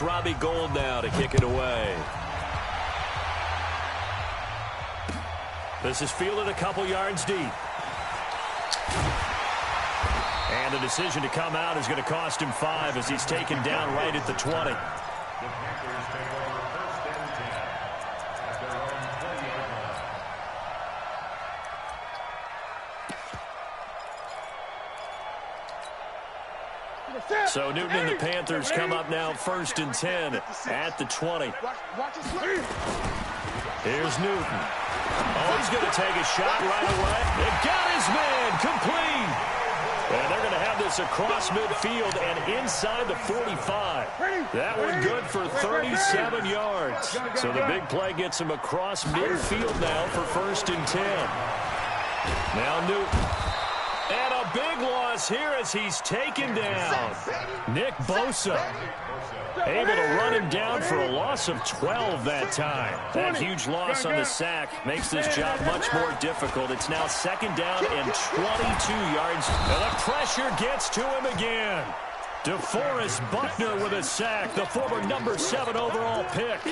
Robbie Gould now to kick it away. This is fielded a couple yards deep. And the decision to come out is going to cost him 5 as he's taken down right at the 20. So Newton and the Panthers come up now 1st and 10 at the 20. Here's Newton. Oh, he's going to take a shot right away. It got his man complete. And they're going to have this across midfield and inside the 45. That one good for 37 yards. So the big play gets him across midfield now for 1st and 10. Now Newton. And a big loss here as he's taken down. Nick Bosa able to run him down for a loss of 12 that time. That huge loss on the sack makes this job much more difficult. It's now 2nd down and 22 yards. And the pressure gets to him again. DeForest Buckner with a sack, the former number 7 overall pick.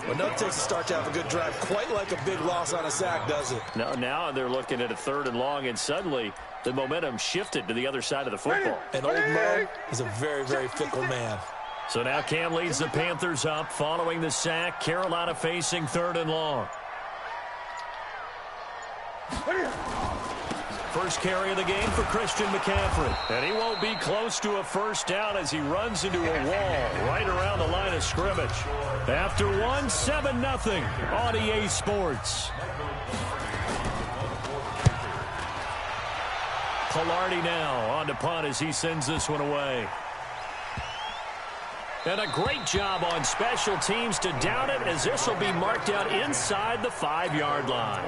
Well, no, it takes a start to have a good drive. Quite like a big loss on a sack, does it? No, now they're looking at a 3rd and long, and suddenly the momentum shifted to the other side of the football. And old Mo is a very, very fickle man. So now Cam leads the Panthers up following the sack. Carolina facing 3rd and long. First carry of the game for Christian McCaffrey. And he won't be close to a 1st down as he runs into a wall right around the line of scrimmage. After 1, 7-0 on EA Sports. Pilardi now on to punt as he sends this one away. And a great job on special teams to down it as this will be marked out inside the 5-yard line.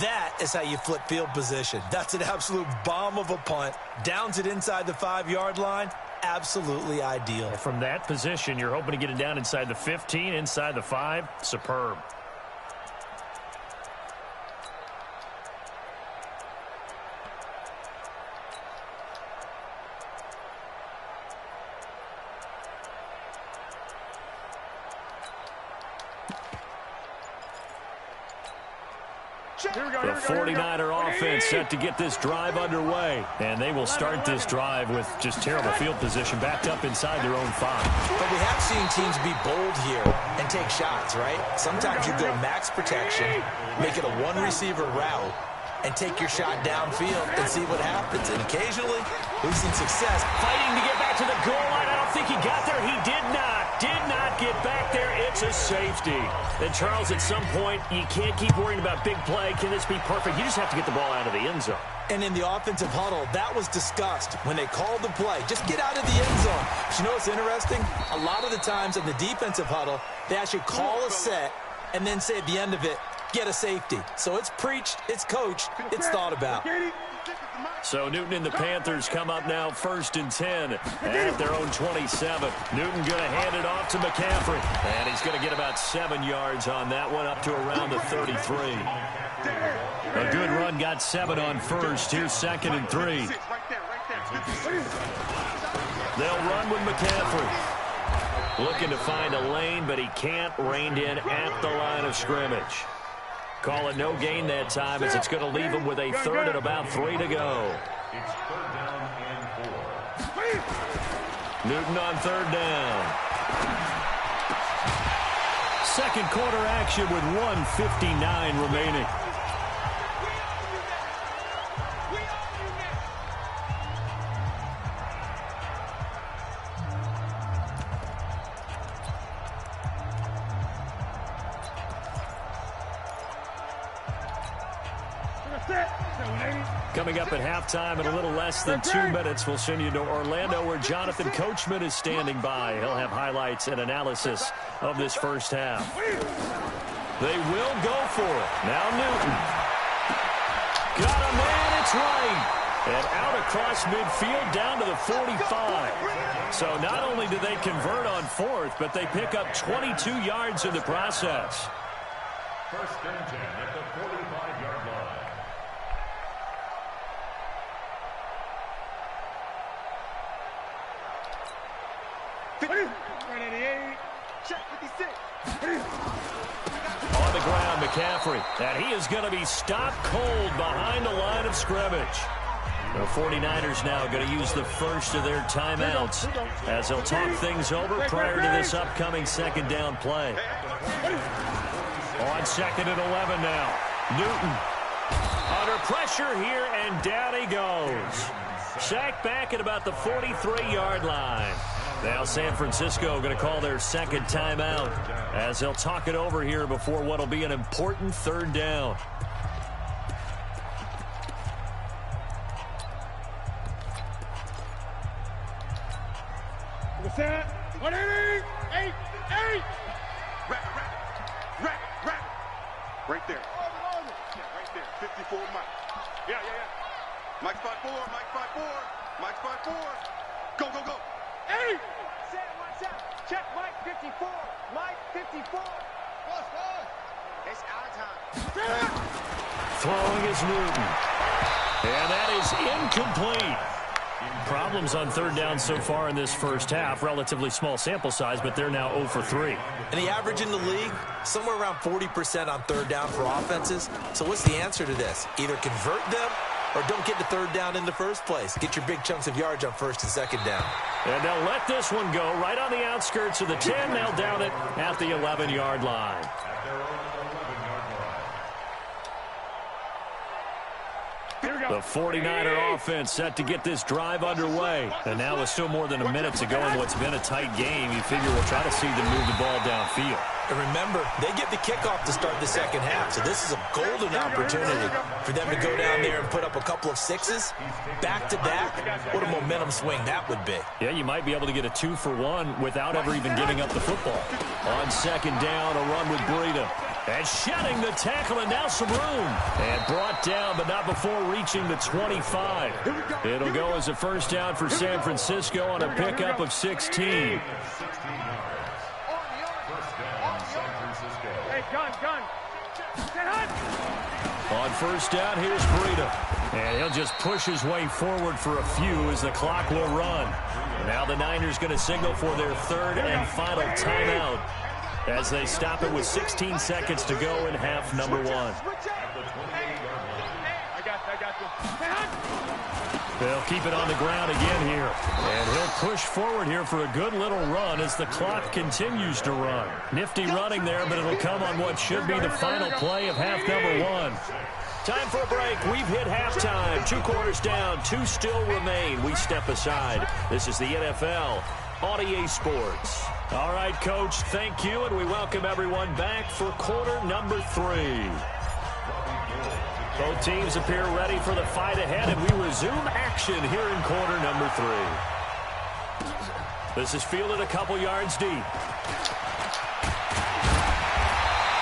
That is how you flip field position. That's an absolute bomb of a punt. Downs it inside the 5-yard line. Absolutely ideal. From that position, you're hoping to get it down inside the 15, inside the 5. Superb. The 49er offense set to get this drive underway. And they will start this drive with just terrible field position backed up inside their own 5. But we have seen teams be bold here and take shots, right? Sometimes you go max protection, make it a 1-receiver route, and take your shot downfield and see what happens. And occasionally, we've seen success. Fighting to get back to the goal line. I don't think he got there. He did not. Did not get back there. It's a safety. And, Charles, at some point, you can't keep worrying about big play. Can this be perfect? You just have to get the ball out of the end zone. And in the offensive huddle, that was discussed when they called the play. Just get out of the end zone. But you know what's interesting? A lot of the times in the defensive huddle, they actually call a set and then say at the end of it, get a safety. So it's preached, it's coached, it's thought about. So Newton and the Panthers come up now 1st and 10 at their own 27. Newton going to hand it off to McCaffrey. And he's going to get about 7 yards on that one up to around the 33. A good run, got 7 on 1st. Here's 2nd and 3. They'll run with McCaffrey. Looking to find a lane, but he can't. Reined in at the line of scrimmage. Call it no gain that time as it's going to leave him with a 3rd and about 3 to go. It's 3rd down and 4. Newton on 3rd down. 2nd quarter action with 1:59 remaining. Coming up at halftime in a little less than 2 minutes, we'll send you to Orlando where Jonathan Coachman is standing by. He'll have highlights and analysis of this first half. They will go for it. Now Newton. Got a man, it's right. And out across midfield down to the 45. So not only do they convert on 4th, but they pick up 22 yards in the process. 1st and 10 at the 45-yard line. Check 56. On the ground, McCaffrey. And he is going to be stopped cold behind the line of scrimmage. The 49ers now going to use the first of their timeouts as they'll talk things over prior to this upcoming second down play. On 2nd and 11 now. Newton under pressure here, and down he goes. Sacked back at about the 43-yard line. Now San Francisco going to call their second timeout as they'll talk it over here before what will be an important third down. Set. 180. 8. Rack. Right there. Yeah, right there. 54 Mike. Yeah. Mike 5-4. Mike 5-4. Go. 8. Set. Watch out. Check Mike 54. Mike 54. It's our time. Throwing is Newton. And that is incomplete. Problems on third down so far in this first half. Relatively small sample size, but they're now 0 for 3. And the average in the league, somewhere around 40% on third down for offenses. So what's the answer to this? Either convert them or don't get the third down in the first place. Get your big chunks of yards on first and second down. And they'll let this one go right on the outskirts of the 10. They'll down it at the 11-yard line. The 49er offense set to get this drive underway. And now with still more than a minute to go in what's been a tight game, you figure we'll try to see them move the ball downfield. And remember, they get the kickoff to start the second half, so this is a golden opportunity for them to go down there and put up a couple of sixes back-to-back. What a momentum swing that would be. Yeah, you might be able to get a 2-for-1 without ever even giving up the football. On second down, a run with Breida. And shedding the tackle, and now some room. And brought down, but not before reaching the 25. It'll go as a first down for San Francisco on a pickup of 16. Hey, gun. On first down, here's Breida. And he'll just push his way forward for a few as the clock will run. Now the Niners going to signal for their third and final timeout as they stop it with 16 seconds to go in half number 1. I got you. They'll keep it on the ground again here. And he'll push forward here for a good little run as the clock continues to run. Nifty running there, but it'll come on what should be the final play of half number 1. Time for a break. We've hit halftime. 2 quarters down. 2 still remain. We step aside. This is the NFL on EA Sports. All right, Coach, thank you, and we welcome everyone back for quarter number 3. Both teams appear ready for the fight ahead, and we resume action here in quarter number 3. This is fielded a couple yards deep.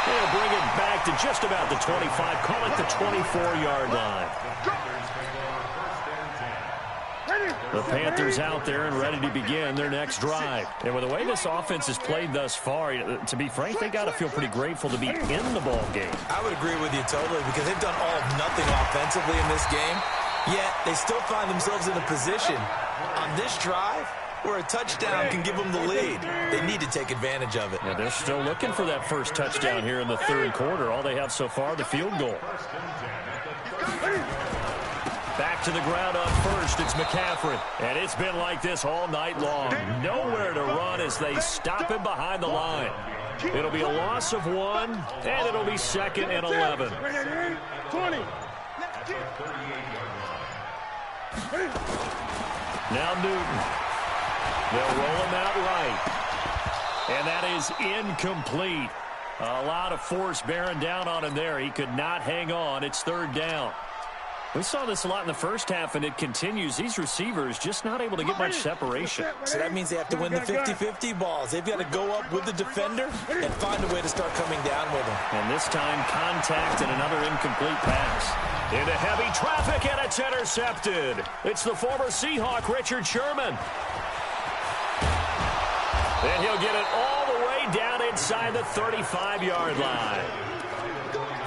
They'll bring it back to just about the 25, call it the 24-yard line. The Panthers out there and ready to begin their next drive. And with the way this offense has played thus far, to be frank, they got to feel pretty grateful to be in the ball game. I would agree with you totally because they've done all of nothing offensively in this game, yet they still find themselves in a position on this drive where a touchdown can give them the lead. They need to take advantage of it. Yeah, they're still looking for that first touchdown here in the third quarter. All they have so far, the field goal. Back to the ground up first, it's McCaffrey. And it's been like this all night long. Nowhere to run as they stop him behind the line. It'll be a loss of 1, and it'll be 2nd and 11. 20. Now Newton. They'll roll him out right. And that is incomplete. A lot of force bearing down on him there. He could not hang on. It's third down. We saw this a lot in the first half, and it continues. These receivers just not able to get much separation. So that means they have to win the 50-50 balls. They've got to go up with the defender and find a way to start coming down with him. And this time, contact and another incomplete pass. Into heavy traffic, and it's intercepted. It's the former Seahawk, Richard Sherman. And he'll get it all the way down inside the 35-yard line.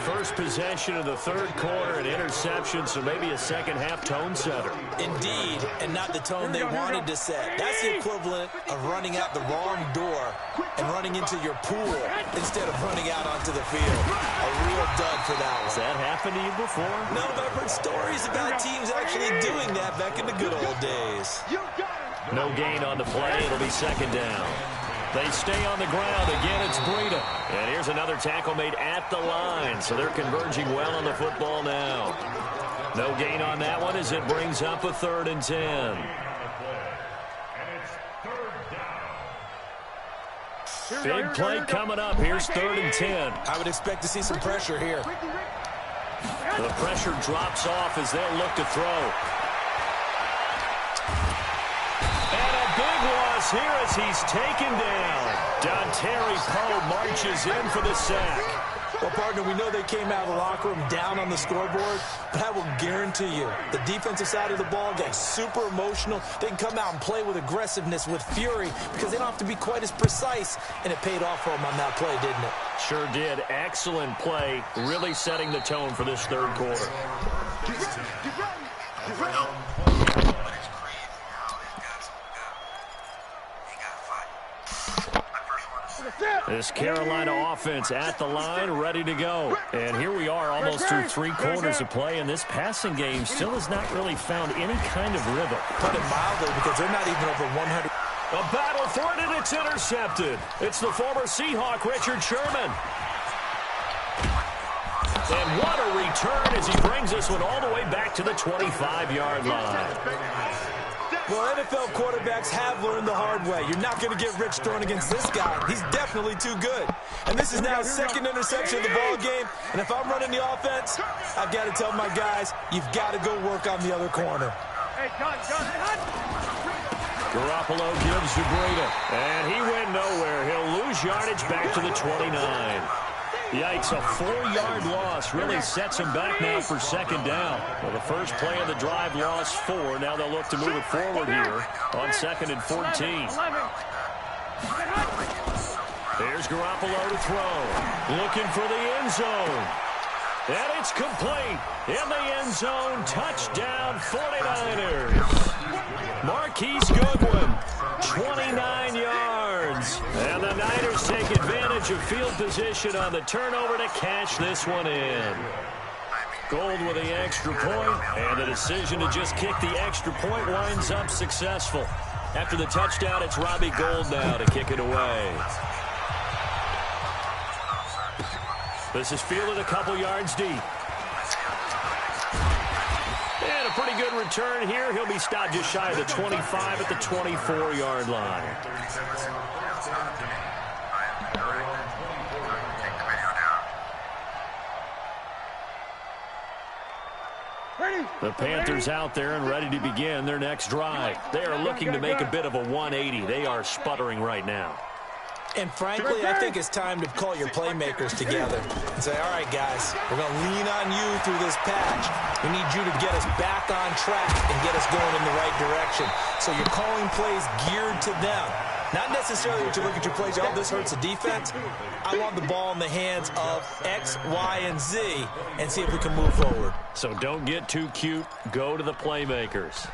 First possession of the third quarter, an interception, so maybe a second-half tone setter. Indeed, and not the tone they wanted to set. That's the equivalent of running out the wrong door and running into your pool instead of running out onto the field. A real dud for that one. Has that happened to you before? No, but I've heard stories about teams actually doing that back in the good old days. No gain on the play. It'll be second down. They stay on the ground. Again, it's Breida. And here's another tackle made at the line. So they're converging well on the football now. No gain on that one as it brings up a 3rd and 10. And it's 3rd down. Big play coming up. Here's 3rd and 10. I would expect to see some pressure here. The pressure drops off as they'll look to throw. Here as he's taken down. Dontari Poe marches in for the sack. Well, partner, we know they came out of the locker room down on the scoreboard, but I will guarantee you the defensive side of the ball gets super emotional. They can come out and play with aggressiveness, with fury, because they don't have to be quite as precise, and it paid off for them on that play, didn't it? Sure did. Excellent play, really setting the tone for this third quarter. This Carolina offense at the line, ready to go. And here we are almost through 3 quarters of play, and this passing game still has not really found any kind of rhythm. Put it mildly, because they're not even over 100. A battle for it, and it's intercepted. It's the former Seahawk, Richard Sherman. And what a return as he brings this one all the way back to the 25-yard line. Well, NFL quarterbacks have learned the hard way. You're not going to get rich throwing against this guy. He's definitely too good. And this is now his 2nd interception of the ball game. And if I'm running the offense, I've got to tell my guys, you've got to go work on the other corner. Hey, gun. Garoppolo gives to Breida. And he went nowhere. He'll lose yardage back to the 29. Yikes, a 4-yard loss really sets him back now for second down. Well, the first play of the drive lost 4. Now they'll look to move it forward here on 2nd and 14. There's Garoppolo to throw. Looking for the end zone. And it's complete. In the end zone, touchdown 49ers. Marquise Goodwin, 29 yards. And the Niners take advantage of field position on the turnover to cash this one in. Gold with the extra point, and the decision to just kick the extra point winds up successful. After the touchdown, it's Robbie Gould now to kick it away. This is fielded a couple yards deep. And a pretty good return here. He'll be stopped just shy of the 25 at the 24-yard line. The Panthers out there and ready to begin their next drive. They are looking to make a bit of a 180. They are sputtering right now. And frankly, I think it's time to call your playmakers together and say, all right, guys, we're going to lean on you through this patch. We need you to get us back on track and get us going in the right direction. So you're calling plays geared to them. Not necessarily that you look at your plays, oh, this hurts the defense. I want the ball in the hands of X, Y, and Z and see if we can move forward. So don't get too cute. Go to the playmakers.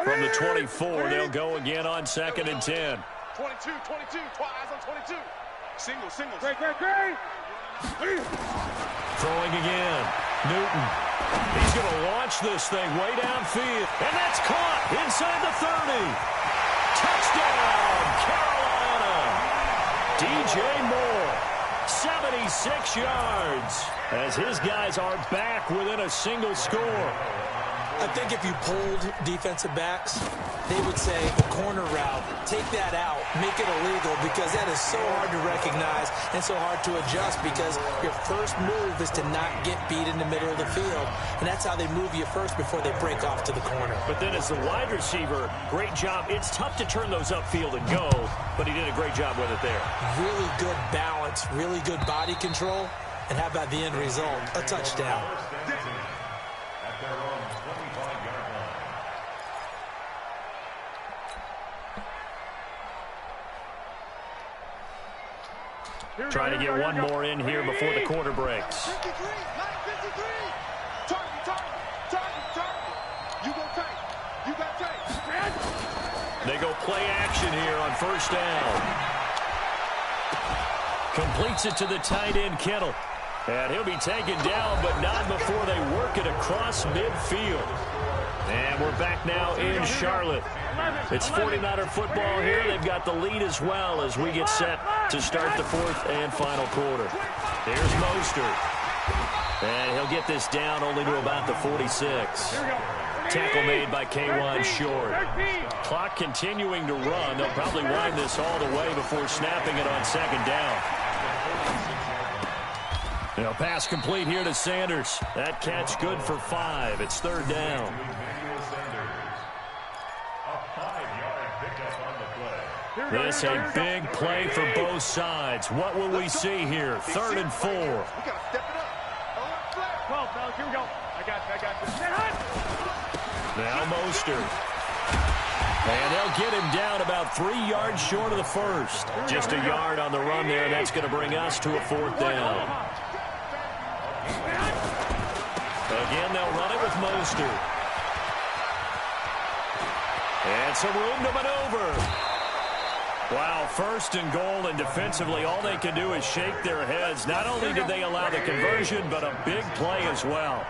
From the 24, they'll go again on 2nd and 10. 22, twice on 22. Single. Great. Throwing again. Newton. He's going to launch this thing way downfield. And that's caught inside the 30. Touchdown, Carolina. DJ Moore, 76 yards, as his guys are back within a single score. I think if you polled defensive backs, they would say the corner route, take that out, make it illegal, because that is so hard to recognize and so hard to adjust, because your first move is to not get beat in the middle of the field, and that's how they move you first before they break off to the corner. But then as the wide receiver, great job. It's tough to turn those upfield and go, but he did a great job with it there. Really good balance, really good body control, and how about the end result? A touchdown. Trying to get one more in here before the quarter breaks. 53, 53. Target. You go tight. You got tight. They go play action here on first down. Completes it to the tight end, Kittle. And he'll be taken down, but not before they work it across midfield. And we're back now in Charlotte. It's 49er football here. They've got the lead as well as we get set to start the fourth and final quarter. Here's Mostert. And he'll get this down only to about the 46. Tackle made by K1 Short. Clock continuing to run. They'll probably wind this all the way before snapping it on second down. Now pass complete here to Sanders. That catch good for 5. It's third down. This a big play for both sides. What will we see here? 3rd and 4. We got to step it up. 12, fellas, here we go. I got this. Now Mostert. And they'll get him down about 3 yards short of the first. Just a yard on the run there. That's going to bring us to a 4th down. Again, they'll run it with Mostert. And some room to maneuver. Wow, 1st and goal, and defensively all they can do is shake their heads. Not only did they allow the conversion, but a big play as well.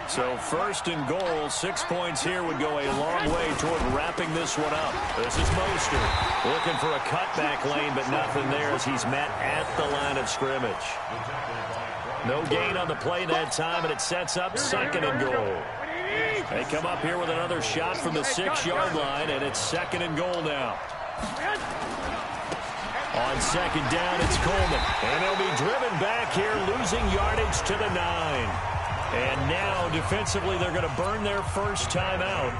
So 1st and goal, 6 points here would go a long way toward wrapping this one up. This is Mostert looking for a cutback lane, but nothing there as he's met at the line of scrimmage. No gain on the play that time, and it sets up 2nd and goal. They come up here with another shot from the 6-yard line, and it's 2nd and goal now. On 2nd down, it's Coleman. And they'll be driven back here, losing yardage to the 9. And now, defensively, they're going to burn their first time out.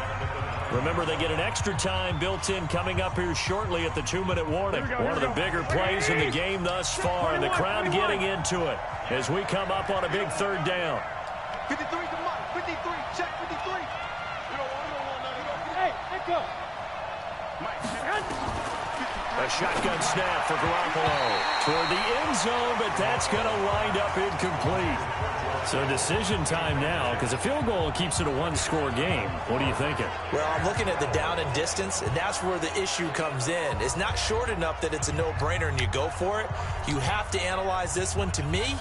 Remember, they get an extra time built in coming up here shortly at the 2-minute warning. One of the bigger plays in the game thus far, and the crowd getting into it as we come up on a big 3rd down. 53 to Mike. 53. Check 53. Hey, let's go. A shotgun snap for Garoppolo toward the end zone, but that's going to wind up incomplete. So decision time now, because a field goal keeps it a 1-score game. What are you thinking? Well, I'm looking at the down and distance, and that's where the issue comes in. It's not short enough that it's a no-brainer and you go for it. You have to analyze this one. To me,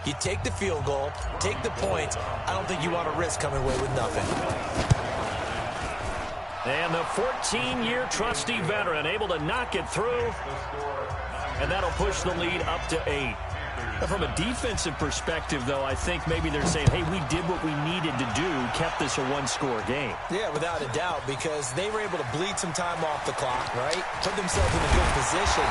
you take the field goal, take the points. I don't think you want to risk coming away with nothing. And the 14-year trusty veteran able to knock it through. And that'll push the lead up to 8. From a defensive perspective, though, I think maybe they're saying, hey, we did what we needed to do, kept this a 1-score game. Yeah, without a doubt, because they were able to bleed some time off the clock, right? Put themselves in a good position,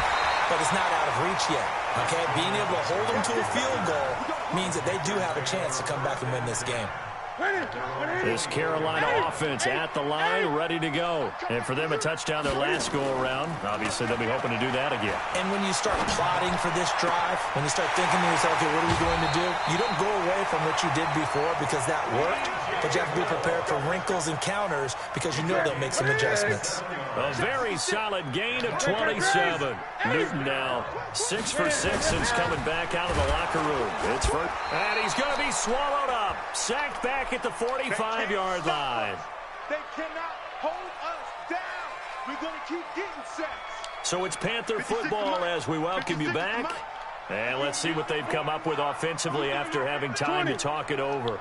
but it's not out of reach yet, okay? Being able to hold them to a field goal means that they do have a chance to come back and win this game. This Carolina offense at the line, ready to go. And for them, a touchdown their last go-around. Obviously, they'll be hoping to do that again. And when you start plotting for this drive, when you start thinking to yourself, okay, what are we going to do? You don't go away from what you did before because that worked, but you have to be prepared for wrinkles and counters because you know they'll make some adjustments. A very solid gain of 27. Newton now 6 for 6 since coming back out of the locker room. It's first, and he's going to be swallowed up. Sacked back at the 45-yard line. They cannot hold us down. We're going to keep getting sacks. So it's Panther football as we welcome you back. And let's see what they've come up with offensively after having time to talk it over.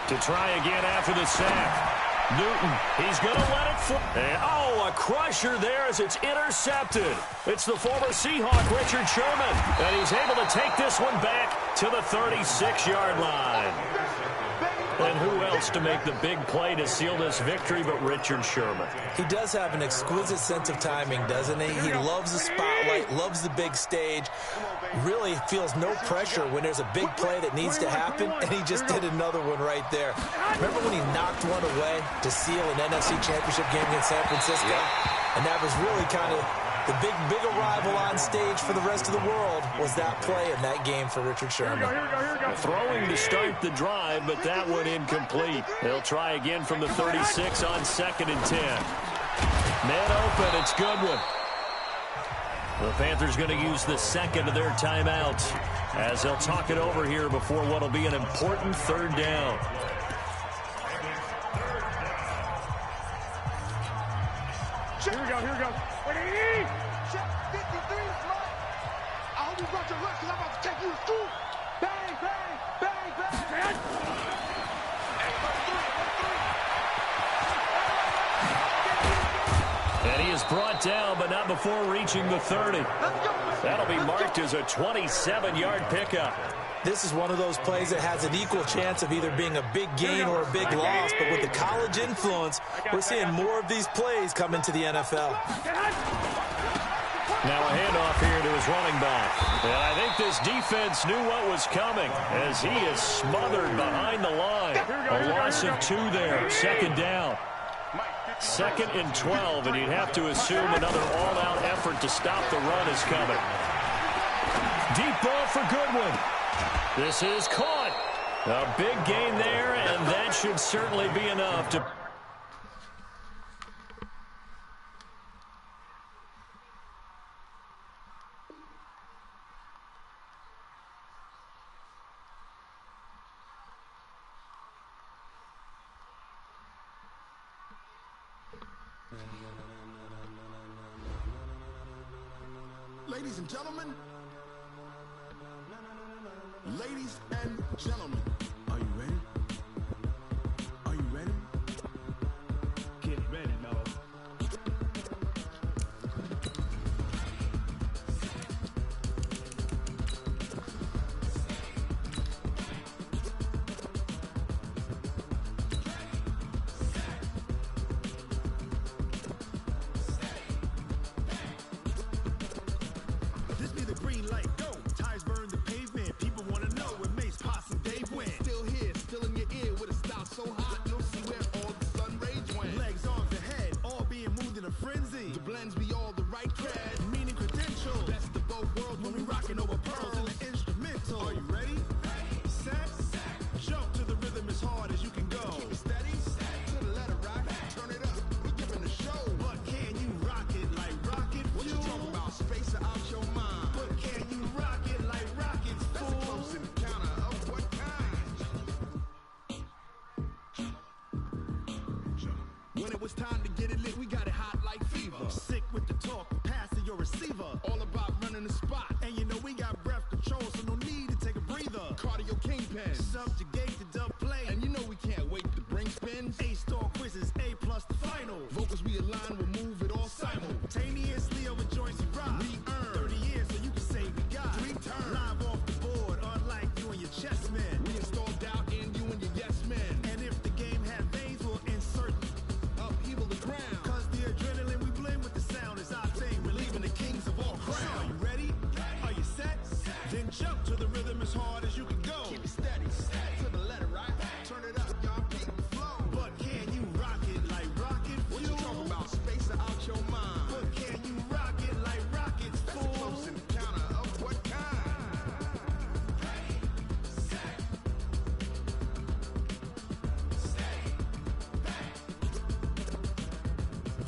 To try again after the sack. Newton, he's going to let it fly. Oh, a crusher there as it's intercepted. It's the former Seahawk, Richard Sherman, and he's able to take this one back to the 36-yard line. And who else to make the big play to seal this victory but Richard Sherman? He does have an exquisite sense of timing, doesn't he? He loves the spotlight, loves the big stage, really feels no pressure when there's a big play that needs to happen, and he just did another one right there. Remember when he knocked one away to seal an NFC Championship game against San Francisco? And that was really kind of the big arrival on stage for the rest of the world was that play in that game for Richard Sherman. Throwing to start the drive, but that one incomplete. They'll try again from the 36 on 2nd and 10. Man open, it's Goodwin. The Panthers going to use the second of their timeout as they'll talk it over here before what will be an important third down. Here we go. Check 53, right? I hope you brought your lunch because I'm about to take you to school. Bang, bang, bang, bang. And he is brought down, but not before reaching the 30. That'll be marked as a 27-yard pickup. This is one of those plays that has an equal chance of either being a big gain or a big loss, but with the college influence, we're seeing more of these plays come into the NFL. Now a handoff here to his running back. And I think this defense knew what was coming as he is smothered behind the line. A loss of 2 there, second down. 2nd and 12, and you'd have to assume another all-out effort to stop the run is coming. Deep ball for Goodwin. This is caught. A big gain there, and that should certainly be enough to... Ladies and gentlemen, are you ready? Are you ready? Get ready, Noah. This be the green light, go. Tires burn the pavement. People want to know where Mace, Posse, Dave went. Still here, still in your ear with a style so hot, you'll see where all the sun rage went. Legs, arms, and head, all being moved in a frenzy. The blends be all the right cred, meaning credentials. Best of both worlds when we rocking over pearls in the instrumental. Are you ready? Set, jump to the rhythm as hard as you can go. Keep it steady, to the letter rock, turn it up, we giving a show. But can you rock it like rocket fuel? What you talking about, space out your mind? But can you rock it like rockets, fool? That's a close encounter of what kind? When it was time to get it lit, we got it hot like fever. Sick with the talk, passing your receiver. All about running the spot. And you know we got breath control, so no need to take a breather. Cardio kingpin, subjugate the dub play. And you know we can't wait to bring spins. A-star quizzes, A+ the final. Vocals we align, we'll move it all simultaneously over joints we rock. We earn 30 years, so you can say we got 3 turns. Live off the board, unlike you and your chess men. We installed doubt in you and your yes men. And if the game had veins, we'll insert upheaval the ground. Cause the adrenaline we blend with the sound is our thing. We're leaving the kings of all crowns. So are you ready? Are you set? Then jump to the rhythm as hard as you can go. Keep it steady, to the letter, right? Turn it up, y'all beat the flow. But can you rock it like rocket fuel? What you talking about? Space out your mind. But can you rock it like rockets, fool? That's a close encounter of what kind?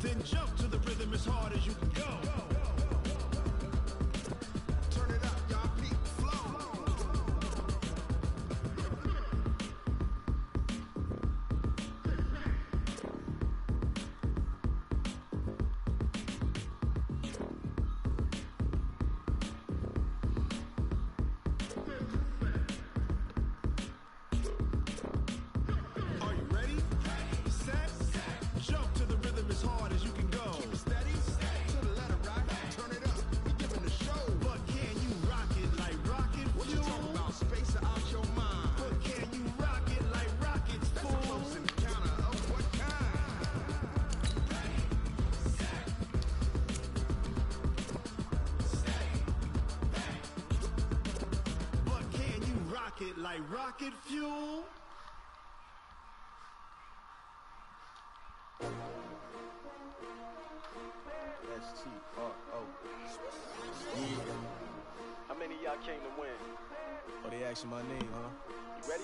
Then jump to the rhythm as hard as you can go. Turn it up, y'all beat the flow. Are you ready? Set, jump to the rhythm as hard as you can go. Keep it steady, to the letter rock, turn it up, we giving the show. But can you rock it like rocket fuel? What you talking about, space out your mind? But can you rock it like rockets, fool? That's a close encounter of what kind? But can you rock it like rocket fuel? S-T-R-O. Yeah. many of y'all came to win? Oh, they asking my name, huh? You ready?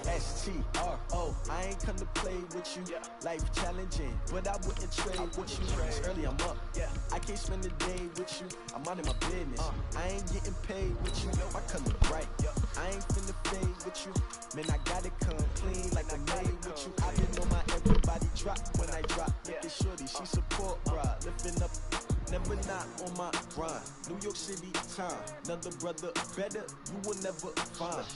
S-T-R-O, I ain't come to play with you. Life challenging, but I wouldn't trade with you. It's early, I'm up. I can't spend a day with you. I'm minding my business. I ain't getting paid with you. My color bright. I ain't finna fade with you. Man, I gotta come clean like I made with you. I been on my everybody drop when I drop. Look at shorty, she support, bruh. Lifting up, never not on my grind. New York City time, another brother better, you will never find.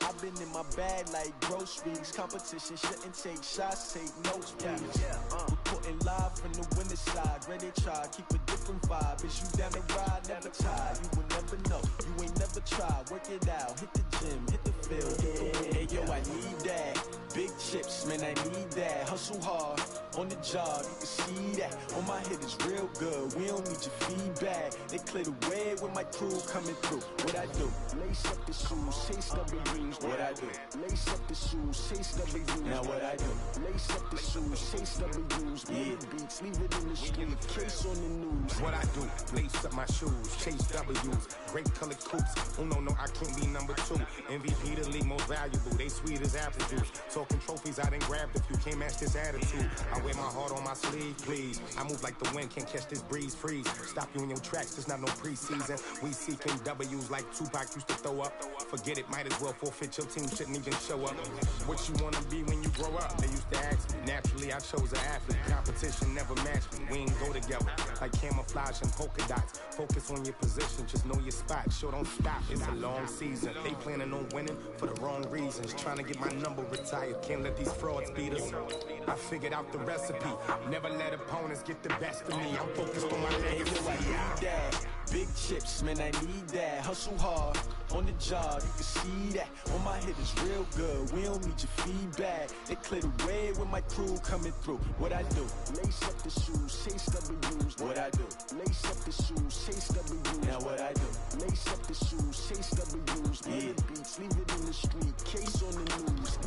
I've been in my bag like groceries. Competition shouldn't take shots, take notes, please. Reporting live from the winter side. Ready to try, keep a different vibe. Is you down the ride, never tired. You will never know, you ain't never tried. Work it out, hit the gym, hit the field. Hey yo, I need that. Big chips, man, I need that. Hustle hard, on the job, you can see that. On my hit is real good, we don't need your feedback. They clear the way with my crew coming through. What I do? Lace up the shoes, chase W's. What I do? Lace up the shoes, chase W's. Now what I do? Lace up the shoes, chase W's. Yeah, beats, leave it in the street, case on the news. What I do? Lace up my shoes, chase W's. Great colored coops. Oh no, I can't be number 2. MVP the league most valuable. They sweet as apple juice. Talking trophies I done grabbed if you can't match this attitude. I wear my heart on my sleeve, please. I move like the wind, can't catch this breeze, freeze. Stop you in your tracks, there's not no preseason. We seeking W's like Tupac used to throw up. Forget it, might as well forfeit, your team shouldn't even show up. What you wanna be when you grow up? They used to ask me. Naturally, I chose an athlete. Competition never matched me. We ain't go together like camouflage and polka dots. Focus on your position, just know your spot. Sure, don't stop, it's a long season. They planning on winning for the wrong reasons. Trying to get my number retired, can't let these frauds beat us. I figured out the recipe. Never let opponents get the best of me. I'm focused on my legacy. I need that. Big chips, man, I need that. Hustle hard, on the job, you can see that. On my hit is real good, we don't need your feedback. They clear the way with my crew coming through. What I do? Lace up the shoes, chase W's. What I do? Lace up the shoes, chase W's. Now what I do? Lace up the shoes, chase W's. Yeah, beats, leave it in the street, case on the news.